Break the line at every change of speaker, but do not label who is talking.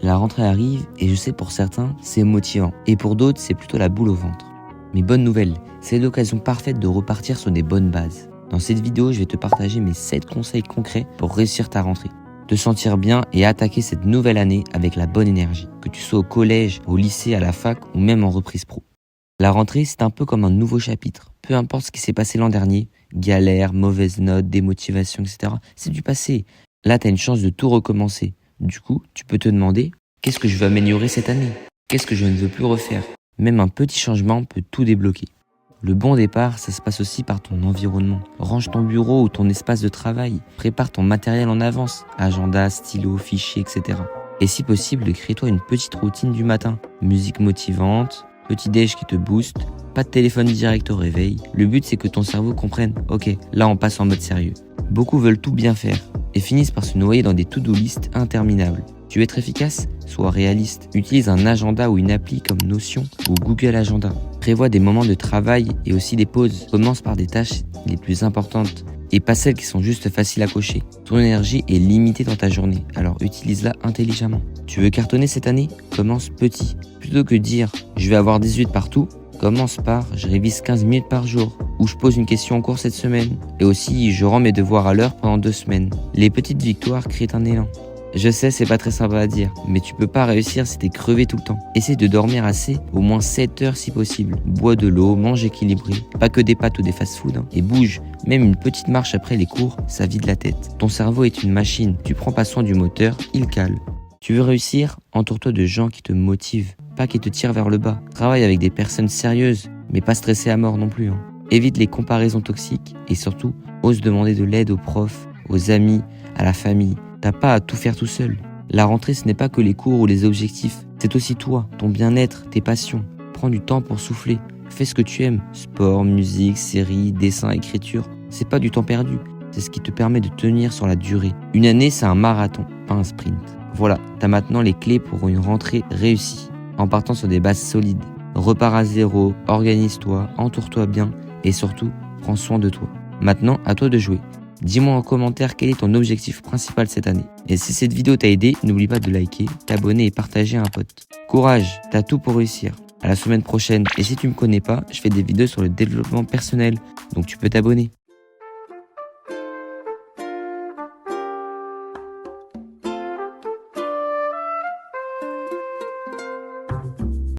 La rentrée arrive et je sais pour certains, c'est motivant. Et pour d'autres, c'est plutôt la boule au ventre. Mais bonne nouvelle, c'est l'occasion parfaite de repartir sur des bonnes bases. Dans cette vidéo, je vais te partager mes 7 conseils concrets pour réussir ta rentrée. Te sentir bien et attaquer cette nouvelle année avec la bonne énergie. Que tu sois au collège, au lycée, à la fac ou même en reprise pro. La rentrée, c'est un peu comme un nouveau chapitre. Peu importe ce qui s'est passé l'an dernier, galère, mauvaises notes, démotivation, etc. C'est du passé. Là, tu as une chance de tout recommencer. Du coup, tu peux te demander, qu'est-ce que je veux améliorer cette année? Qu'est-ce que je ne veux plus refaire? Même un petit changement peut tout débloquer. Le bon départ, ça se passe aussi par ton environnement. Range ton bureau ou ton espace de travail. Prépare ton matériel en avance. Agenda, stylo, fichiers, etc. Et si possible, crée-toi une petite routine du matin. Musique motivante, petit déj qui te booste, pas de téléphone direct au réveil. Le but, c'est que ton cerveau comprenne, ok, là on passe en mode sérieux. Beaucoup veulent tout bien faire et finissent par se noyer dans des to-do list interminables. Tu veux être efficace? Sois réaliste. Utilise un agenda ou une appli comme Notion ou Google Agenda. Prévois des moments de travail et aussi des pauses. Commence par des tâches les plus importantes et pas celles qui sont juste faciles à cocher. Ton énergie est limitée dans ta journée, alors utilise-la intelligemment. Tu veux cartonner cette année? Commence petit. Plutôt que dire « je vais avoir 18 partout », commence par « je révise 15 minutes par jour » ou « je pose une question en cours cette semaine » et aussi « je rends mes devoirs à l'heure pendant 2 semaines ». Les petites victoires créent un élan. Je sais, c'est pas très sympa à dire, mais tu peux pas réussir si t'es crevé tout le temps. Essaie de dormir assez, au moins 7 heures si possible. Bois de l'eau, mange équilibré, pas que des pâtes ou des fast-food, et bouge. Même une petite marche après les cours, ça vide la tête. Ton cerveau est une machine, tu prends pas soin du moteur, il cale. Tu veux réussir? Entoure-toi de gens qui te motivent, pas qui te tirent vers le bas. Travaille avec des personnes sérieuses, mais pas stressées à mort non plus. Évite les comparaisons toxiques et surtout, ose demander de l'aide aux profs, aux amis, à la famille. T'as pas à tout faire tout seul. La rentrée, ce n'est pas que les cours ou les objectifs. C'est aussi toi, ton bien-être, tes passions. Prends du temps pour souffler. Fais ce que tu aimes. Sport, musique, séries, dessin, écriture. C'est pas du temps perdu. C'est ce qui te permet de tenir sur la durée. Une année, c'est un marathon, pas un sprint. Voilà, t'as maintenant les clés pour une rentrée réussie. En partant sur des bases solides. Repars à zéro, organise-toi, entoure-toi bien et surtout, prends soin de toi. Maintenant, à toi de jouer. Dis-moi en commentaire quel est ton objectif principal cette année. Et si cette vidéo t'a aidé, n'oublie pas de liker, t'abonner et partager à un pote. Courage, t'as tout pour réussir. À la semaine prochaine. Et si tu me connais pas, je fais des vidéos sur le développement personnel, donc tu peux t'abonner.